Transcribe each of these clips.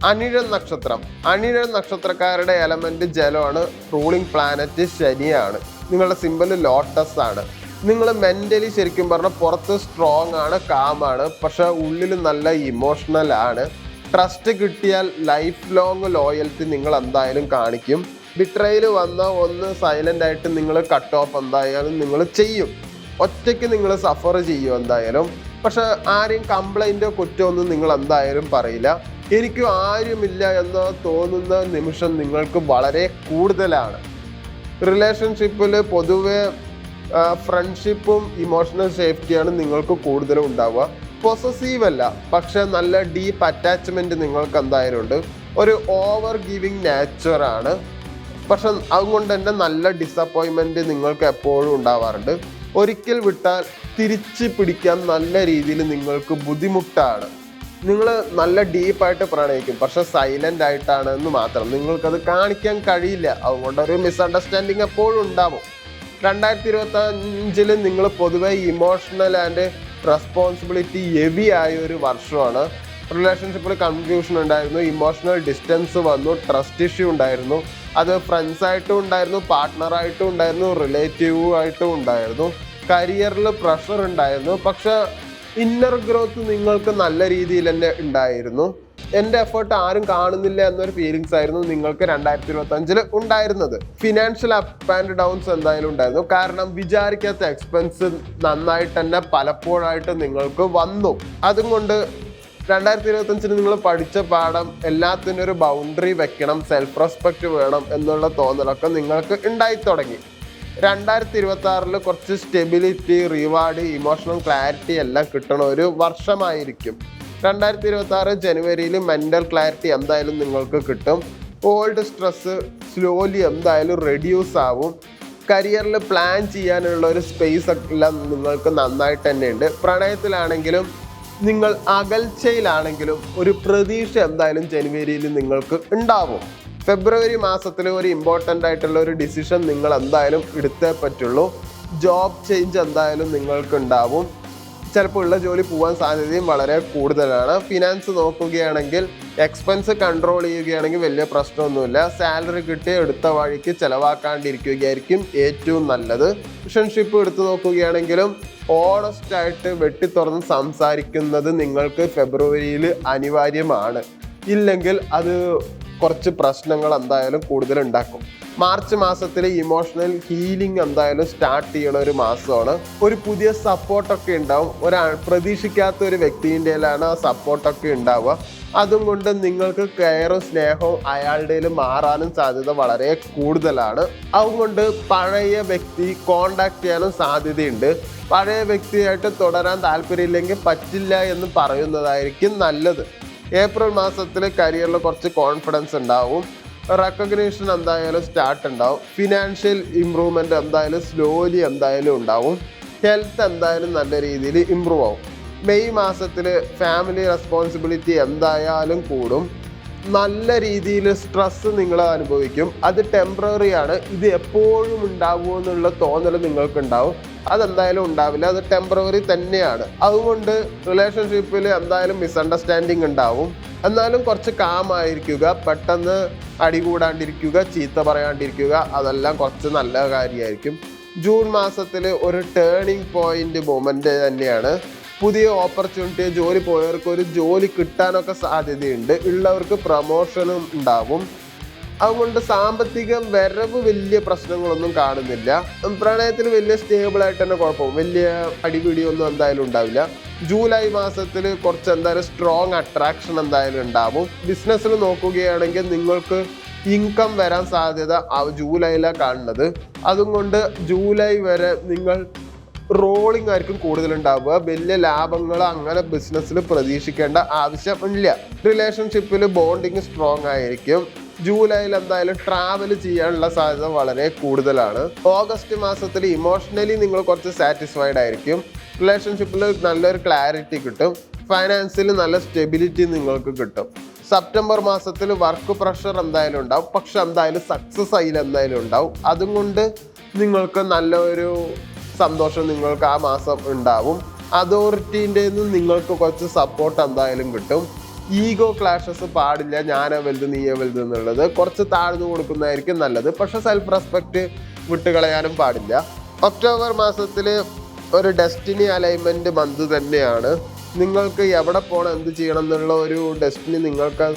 അനിഴം നക്ഷത്രം. അനിഴം നക്ഷത്രക്കാരുടെ എലമെന്റ് ജലമാണ്. റൂളിംഗ് പ്ലാനറ്റ് ശനിയാണ്. നിങ്ങളുടെ സിമ്പൽ ലോട്ടസ് ആണ്. നിങ്ങൾ മെന്റലി ശരിക്കും പറഞ്ഞാൽ പുറത്ത് സ്ട്രോങ് ആണ്, കാമാണ്, പക്ഷെ ഉള്ളിൽ നല്ല ഇമോഷണൽ ആണ്. ട്രസ്റ്റ് കിട്ടിയാൽ ലൈഫ് ലോങ് ലോയൽറ്റി നിങ്ങൾ എന്തായാലും കാണിക്കും. ബിട്രയിൽ വന്ന ഒന്ന് സൈലന്റ് ആയിട്ട് നിങ്ങൾ കട്ട് ഓഫ് എന്തായാലും നിങ്ങൾ ചെയ്യും. ഒറ്റയ്ക്ക് നിങ്ങൾ സഫർ ചെയ്യും എന്തായാലും. പക്ഷെ ആരെയും കംപ്ലൈൻറ്റോ കുറ്റമൊന്നും നിങ്ങൾ എന്തായാലും പറയില്ല. എനിക്ക് ആരുമില്ല എന്ന് തോന്നുന്ന നിമിഷം നിങ്ങൾക്ക് വളരെ കൂടുതലാണ്. റിലേഷൻഷിപ്പിൽ പൊതുവെ ഫ്രണ്ട്ഷിപ്പും ഇമോഷണൽ സേഫ്റ്റിയാണ് നിങ്ങൾക്ക് കൂടുതലും ഉണ്ടാവുക. പൊസസീവ് അല്ല, പക്ഷെ നല്ല ഡീപ്പ് അറ്റാച്ച്മെൻറ്റ് നിങ്ങൾക്ക് എന്തായാലും ഉണ്ട്. ഒരു ഓവർ ഗിവിങ് നേച്ചറാണ്. പക്ഷെ അതുകൊണ്ട് തന്നെ നല്ല ഡിസപ്പോയിൻമെൻറ്റ് നിങ്ങൾക്ക് എപ്പോഴും ഉണ്ടാവാറുണ്ട്. ഒരിക്കൽ വിട്ടാൽ തിരിച്ച് പിടിക്കാൻ നല്ല രീതിയിൽ നിങ്ങൾക്ക് ബുദ്ധിമുട്ടാണ്. നിങ്ങൾ നല്ല ഡീപ്പായിട്ട് പ്രണയിക്കും, പക്ഷെ സൈലൻ്റ് ആയിട്ടാണ് എന്ന് മാത്രം. നിങ്ങൾക്കത് കാണിക്കാൻ കഴിയില്ല. അതുകൊണ്ടൊരു മിസ്അണ്ടർസ്റ്റാൻഡിങ് എപ്പോഴും ഉണ്ടാവും. 2025 നിങ്ങൾ പൊതുവെ ഇമോഷണൽ ആൻഡ് റെസ്പോൺസിബിലിറ്റി ഹെവി ആയ ഒരു വർഷമാണ്. റിലേഷൻഷിപ്പിൽ കൺഫ്യൂഷൻ ഉണ്ടായിരുന്നു, ഇമോഷണൽ ഡിസ്റ്റൻസ് വന്നു, ട്രസ്റ്റ് ഇഷ്യൂ ഉണ്ടായിരുന്നു. അത് ഫ്രണ്ട്സായിട്ടും ഉണ്ടായിരുന്നു, പാർട്ട്ണറായിട്ടും ഉണ്ടായിരുന്നു, റിലേറ്റീവായിട്ടും ഉണ്ടായിരുന്നു. കരിയറിൽ പ്രഷർ ഉണ്ടായിരുന്നു, പക്ഷെ ഇന്നർ ഗ്രോത്ത് നിങ്ങൾക്ക് നല്ല രീതിയിൽ തന്നെ ഉണ്ടായിരുന്നു. എൻ്റെ എഫേർട്ട് ആരും കാണുന്നില്ല എന്നൊരു ഫീലിങ്സ് ആയിരുന്നു നിങ്ങൾക്ക് 2025 ഉണ്ടായിരുന്നത്. ഫിനാൻഷ്യൽ അപ്പ് ആൻഡ് ഡൗൺസ് എന്തായാലും ഉണ്ടായിരുന്നു. കാരണം വിചാരിക്കാത്ത എക്സ്പെൻസ് നന്നായിട്ട് തന്നെ പലപ്പോഴായിട്ട് നിങ്ങൾക്ക് വന്നു. അതുകൊണ്ട് 2025 നിങ്ങൾ പഠിച്ച പാഠം എല്ലാത്തിനും ഒരു ബൗണ്ടറി വെക്കണം, സെൽഫ് റെസ്പെക്റ്റ് വേണം എന്നുള്ള തോന്നലൊക്കെ നിങ്ങൾക്ക് ഉണ്ടായി തുടങ്ങി. 2026 കുറച്ച് സ്റ്റെബിലിറ്റി, റിവാർഡ്, ഇമോഷണൽ ക്ലാരിറ്റി എല്ലാം കിട്ടണ ഒരു വർഷമായിരിക്കും. 2026 ജനുവരിയിൽ മെൻ്റൽ ക്ലാരിറ്റി എന്തായാലും നിങ്ങൾക്ക് കിട്ടും. ഓൾഡ് സ്ട്രെസ് സ്ലോലി എന്തായാലും റെഡ്യൂസ് ആവും. കരിയറിൽ പ്ലാൻ ചെയ്യാനുള്ള ഒരു സ്പേസ് എല്ലാം നിങ്ങൾക്ക് നന്നായിട്ട് തന്നെ ഉണ്ട്. പ്രണയത്തിലാണെങ്കിലും നിങ്ങൾ അകൽച്ചയിലാണെങ്കിലും ഒരു പ്രതീക്ഷ എന്തായാലും ജനുവരിയിൽ നിങ്ങൾക്ക് ഉണ്ടാവും. ഫെബ്രുവരി മാസത്തിൽ ഒരു ഇമ്പോർട്ടൻ്റ് ആയിട്ടുള്ള ഒരു ഡിസിഷൻ നിങ്ങൾ എന്തായാലും എടുത്തേ പറ്റുള്ളൂ. ജോബ് ചേഞ്ച് എന്തായാലും നിങ്ങൾക്ക് ഉണ്ടാവും. ചിലപ്പോൾ ഉള്ള ജോലി പോകാൻ സാധ്യതയും വളരെ കൂടുതലാണ്. ഫിനാൻസ് നോക്കുകയാണെങ്കിൽ എക്സ്പെൻസ് കൺട്രോൾ ചെയ്യുകയാണെങ്കിൽ വലിയ പ്രശ്നമൊന്നുമില്ല. സാലറി കിട്ടി എടുത്ത വഴിക്ക് ചിലവാക്കാണ്ടിരിക്കുകയായിരിക്കും ഏറ്റവും നല്ലത്. റിലേഷൻഷിപ്പ് എടുത്തു നോക്കുകയാണെങ്കിലും ഓണസ്റ്റ് ആയിട്ട് വെട്ടി തുറന്ന് സംസാരിക്കുന്നത് നിങ്ങൾക്ക് ഫെബ്രുവരിയിൽ അനിവാര്യമാണ്. ഇല്ലെങ്കിൽ അത് കുറച്ച് പ്രശ്നങ്ങൾ എന്തായാലും കൂടുതൽ ഉണ്ടാക്കും. മാർച്ച് മാസത്തിൽ ഇമോഷണൽ ഹീലിംഗ് എന്തായാലും സ്റ്റാർട്ട് ചെയ്യണ ഒരു മാസമാണ്. ഒരു പുതിയ സപ്പോർട്ടൊക്കെ ഉണ്ടാവും. പ്രതീക്ഷിക്കാത്ത ഒരു വ്യക്തിൻ്റെയിലാണ് ആ സപ്പോർട്ടൊക്കെ ഉണ്ടാവുക. അതുകൊണ്ട് നിങ്ങൾക്ക് കെയറും സ്നേഹവും അയാളുടെ മാറാനും സാധ്യത വളരെ കൂടുതലാണ്. അതുകൊണ്ട് പഴയ വ്യക്തി കോണ്ടാക്ട് ചെയ്യാനും സാധ്യതയുണ്ട്. പഴയ വ്യക്തിയായിട്ട് തുടരാൻ താല്പര്യമില്ലെങ്കിൽ പറ്റില്ല എന്ന് പറയുന്നതായിരിക്കും നല്ലത്. ഏപ്രിൽ മാസത്തിൽ കരിയറിൽ കുറച്ച് കോൺഫിഡൻസ് ഉണ്ടാവും. റെക്കഗ്നീഷൻ എന്തായാലും സ്റ്റാർട്ട് ഉണ്ടാവും. ഫിനാൻഷ്യൽ ഇമ്പ്രൂവ്മെൻറ്റ് എന്തായാലും സ്ലോലി എന്തായാലും ഉണ്ടാവും. ഹെൽത്ത് എന്തായാലും നല്ല രീതിയിൽ ഇമ്പ്രൂവ് ആവും. മെയ് മാസത്തിൽ ഫാമിലി റെസ്പോൺസിബിലിറ്റി എന്തായാലും കൂടും. നല്ല രീതിയിൽ സ്ട്രെസ് നിങ്ങൾ അനുഭവിക്കും. അത് ടെമ്പററി ആണ്. ഇത് എപ്പോഴും ഉണ്ടാവുമോ എന്നുള്ള തോന്നൽ നിങ്ങൾക്കുണ്ടാവും. അതെന്തായാലും ഉണ്ടാവില്ല, അത് ടെമ്പററി തന്നെയാണ്. അതുകൊണ്ട് റിലേഷൻഷിപ്പിൽ എന്തായാലും മിസ്അണ്ടർസ്റ്റാൻഡിങ് ഉണ്ടാവും. എന്നാലും കുറച്ച് കാമായിരിക്കുക, പെട്ടെന്ന് അടികൂടാണ്ടിരിക്കുക, ചീത്ത പറയാണ്ടിരിക്കുക, അതെല്ലാം കുറച്ച് നല്ല കാര്യമായിരിക്കും. ജൂൺ മാസത്തിൽ ഒരു ടേണിംഗ് പോയിന്റ് മൊമെൻ്റ് തന്നെയാണ്. പുതിയ ഓപ്പർച്യൂണിറ്റി, ജോലി പോയവർക്ക് ഒരു ജോലി കിട്ടാനൊക്കെ സാധ്യതയുണ്ട്. ഉള്ളവർക്ക് പ്രമോഷനും ഉണ്ടാവും. അതുകൊണ്ട് സാമ്പത്തിക വരവ് വലിയ പ്രശ്നങ്ങളൊന്നും കാണുന്നില്ല. പ്രണയത്തിൽ വലിയ സ്റ്റേബിളായിട്ട് തന്നെ കുഴപ്പം, വലിയ അടിപിടിയൊന്നും എന്തായാലും ഉണ്ടാവില്ല. ജൂലൈ മാസത്തിൽ കുറച്ച് എന്തായാലും സ്ട്രോങ് അട്രാക്ഷൻ എന്തായാലും ഉണ്ടാവും. ബിസിനസ്സിൽ നോക്കുകയാണെങ്കിൽ നിങ്ങൾക്ക് ഇൻകം വരാൻ സാധ്യത ജൂലൈയിലാണ് കാണുന്നത്. അതുകൊണ്ട് ജൂലൈ വരെ നിങ്ങൾ റോളിംഗ് ആയിരിക്കും കൂടുതലുണ്ടാവുക. വലിയ ലാഭങ്ങൾ അങ്ങനെ ബിസിനസ്സിൽ പ്രതീക്ഷിക്കേണ്ട ആവശ്യമില്ല. റിലേഷൻഷിപ്പിൽ ബോണ്ടിങ് സ്ട്രോങ് ആയിരിക്കും. ജൂലൈയിൽ എന്തായാലും ട്രാവൽ ചെയ്യാനുള്ള സാധ്യത വളരെ കൂടുതലാണ്. ഓഗസ്റ്റ് മാസത്തിൽ ഇമോഷണലി നിങ്ങൾ കുറച്ച് സാറ്റിസ്ഫൈഡ് ആയിരിക്കും. റിലേഷൻഷിപ്പിൽ നല്ലൊരു ക്ലാരിറ്റി കിട്ടും. ഫൈനാൻസിൽ നല്ല സ്റ്റെബിലിറ്റി നിങ്ങൾക്ക് കിട്ടും. സെപ്റ്റംബർ മാസത്തിൽ വർക്ക് പ്രഷർ എന്തായാലും ഉണ്ടാവും, പക്ഷെ എന്തായാലും സക്സസ് അതിൽ എന്തായാലും ഉണ്ടാവും. അതുകൊണ്ട് നിങ്ങൾക്ക് നല്ലൊരു സന്തോഷം നിങ്ങൾക്ക് ആ മാസം ഉണ്ടാവും. അതോറിറ്റീൻ്റെ നിങ്ങൾക്ക് കുറച്ച് സപ്പോർട്ട് എന്തായാലും കിട്ടും. ഈഗോ ക്ലാഷസ് പാടില്ല, ഞാനാ വലുത് നീയാ വലുത് എന്നുള്ളത്. കുറച്ച് താഴ്ന്നു കൊടുക്കുന്നതായിരിക്കും നല്ലത്. പക്ഷെ സെൽഫ് റെസ്പെക്റ്റ് വിട്ടുകളയാനും പാടില്ല. ഒക്ടോബർ മാസത്തിൽ ഒരു ഡെസ്റ്റിനി അലൈൻമെൻറ്റ് മന്ത് തന്നെയാണ്. നിങ്ങൾക്ക് എവിടെ പോകണം, എന്ത് ചെയ്യണം എന്നുള്ള ഒരു ഡെസ്റ്റിനി, നിങ്ങൾക്ക്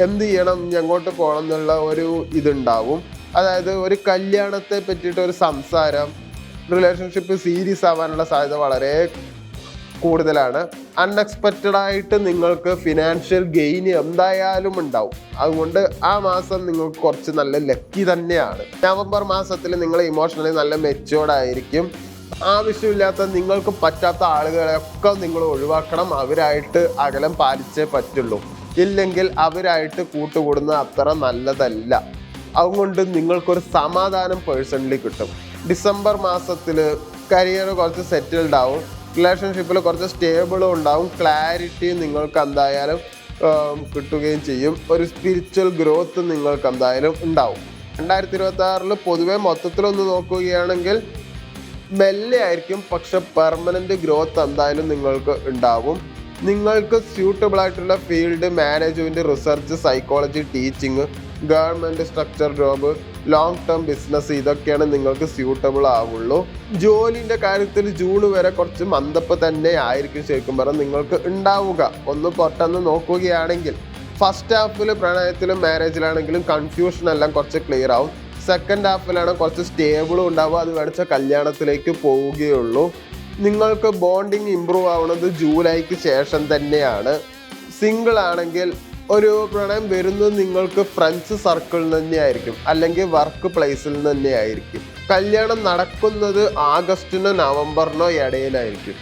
എന്ത് ചെയ്യണം, എങ്ങോട്ട് പോകണം എന്നുള്ള ഒരു ഇതുണ്ടാവും. അതായത് ഒരു കല്യാണത്തെ പറ്റിയിട്ട് ഒരു സംസാരം, റിലേഷൻഷിപ്പ് സീരിയസ് ആവാനുള്ള സാധ്യത വളരെ കൂടുതലാണ്. അൺഎക്സ്പെക്റ്റഡ് ആയിട്ട് നിങ്ങൾക്ക് ഫിനാൻഷ്യൽ ഗെയിൻ എന്തായാലും ഉണ്ടാവും. അതുകൊണ്ട് ആ മാസം നിങ്ങൾക്ക് കുറച്ച് നല്ല ലക്കി തന്നെയാണ്. നവംബർ മാസത്തിൽ നിങ്ങൾ ഇമോഷണലി നല്ല മെച്യൂർഡ് ആയിരിക്കും. ആവശ്യമില്ലാത്ത നിങ്ങൾക്ക് പറ്റാത്ത ആളുകളെയൊക്കെ നിങ്ങൾ ഒഴിവാക്കണം. അവരായിട്ട് അകലം പാലിച്ചേ പറ്റുള്ളൂ. ഇല്ലെങ്കിൽ അവരായിട്ട് കൂട്ടുകൂടുന്നത് അത്ര നല്ലതല്ല. അതുകൊണ്ട് നിങ്ങൾക്കൊരു സമാധാനം പേഴ്സണലി കിട്ടും. ഡിസംബർ മാസത്തിൽ കരിയർ കുറച്ച് സെറ്റിൽഡ് ആവും. റിലേഷൻഷിപ്പിൽ കുറച്ച് സ്റ്റേബിളും ഉണ്ടാവും. ക്ലാരിറ്റി നിങ്ങൾക്ക് എന്തായാലും കിട്ടുകയും ചെയ്യും. ഒരു സ്പിരിച്വൽ ഗ്രോത്ത് നിങ്ങൾക്ക് എന്തായാലും ഉണ്ടാവും. 2026 പൊതുവെ മൊത്തത്തിലൊന്ന് നോക്കുകയാണെങ്കിൽ മെല്ലെ ആയിരിക്കും, പക്ഷെ പെർമനൻറ്റ് ഗ്രോത്ത് എന്തായാലും നിങ്ങൾക്ക് ഉണ്ടാവും. നിങ്ങൾക്ക് സ്യൂട്ടബിൾ ആയിട്ടുള്ള field management, research, psychology, teaching, government structure job, long term business, ഇതൊക്കെയാണ് നിങ്ങൾക്ക് സ്യൂട്ടബിൾ ആവുള്ളൂ. ജോലിൻ്റെ കാര്യത്തിൽ ജൂൺ വരെ കുറച്ച് മന്ദപ്പ് തന്നെ ആയിരിക്കും ശരിക്കും പറഞ്ഞാൽ നിങ്ങൾക്ക് ഉണ്ടാവുക. ഒന്ന് പൊട്ടെന്ന് നോക്കുകയാണെങ്കിൽ ഫസ്റ്റ് ഹാഫിൽ പ്രണയത്തിലും മാരേജിലാണെങ്കിലും കൺഫ്യൂഷൻ എല്ലാം കുറച്ച് ക്ലിയർ ആവും. സെക്കൻഡ് ഹാഫിലാണ് കുറച്ച് സ്റ്റേബിളും ഉണ്ടാവുക. അത് മേടിച്ച കല്യാണത്തിലേക്ക് പോവുകയുള്ളൂ. നിങ്ങൾക്ക് ബോണ്ടിങ് ഇമ്പ്രൂവ് ആവുന്നത് ജൂലൈക്ക് ശേഷം തന്നെയാണ്. സിംഗിൾ ആണെങ്കിൽ ഒരു പ്രണയം വരുന്നത് നിങ്ങൾക്ക് ഫ്രണ്ട്സ് സർക്കിളിൽ തന്നെയായിരിക്കും, അല്ലെങ്കിൽ വർക്ക് പ്ലേസിൽ നിന്ന് തന്നെയായിരിക്കും. കല്യാണം നടക്കുന്നത് ആഗസ്റ്റിനോ നവംബറിനോ ഇടയിലായിരിക്കും.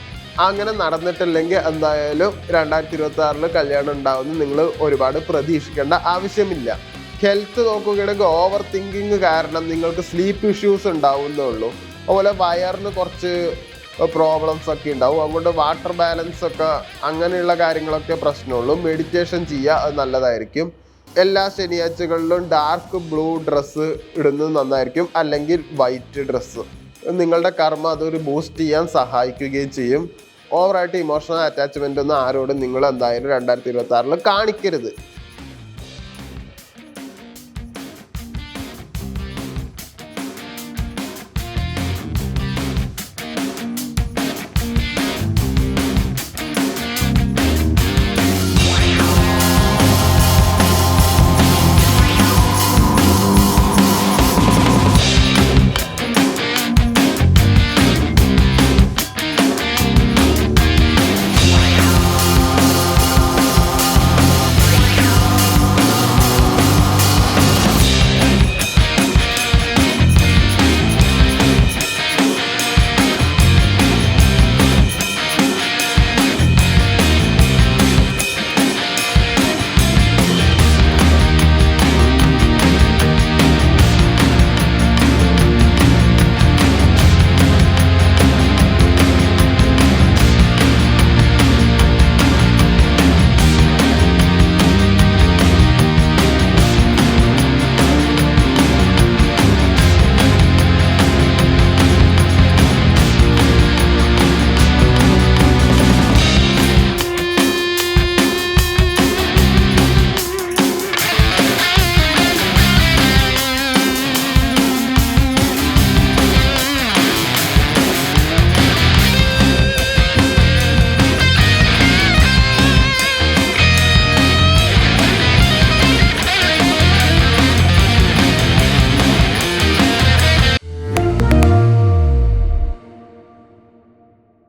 അങ്ങനെ നടന്നിട്ടില്ലെങ്കിൽ എന്തായാലും 2026 കല്യാണം ഉണ്ടാവുമെന്ന് നിങ്ങൾ ഒരുപാട് പ്രതീക്ഷിക്കേണ്ട ആവശ്യമില്ല. ഹെൽത്ത് നോക്കുകയാണെങ്കിൽ ഓവർ തിങ്കിങ് കാരണം നിങ്ങൾക്ക് സ്ലീപ്പ് ഇഷ്യൂസ് ഉണ്ടാവുന്നേ ഉള്ളൂ. അതുപോലെ വയറിന് കുറച്ച് പ്രോബ്ലംസ് ഒക്കെ ഉണ്ടാവും. അതുകൊണ്ട് വാട്ടർ ബാലൻസ് ഒക്കെ അങ്ങനെയുള്ള കാര്യങ്ങളൊക്കെ പ്രശ്നമുള്ളൂ. മെഡിറ്റേഷൻ ചെയ്യുക, അത് നല്ലതായിരിക്കും. എല്ലാ ശനിയാഴ്ചകളിലും ഡാർക്ക് ബ്ലൂ ഡ്രസ്സ് ഇടുന്നത് നന്നായിരിക്കും, അല്ലെങ്കിൽ വൈറ്റ് ഡ്രസ്സ്. നിങ്ങളുടെ കർമ്മ അതൊരു ബൂസ്റ്റ് ചെയ്യാൻ സഹായിക്കുകയും ചെയ്യും. ഓവറായിട്ട് ഇമോഷണൽ അറ്റാച്ച്മെൻ്റ് ഒന്നും ആരോടും നിങ്ങൾ എന്തായാലും 2026 കാണിക്കരുത്.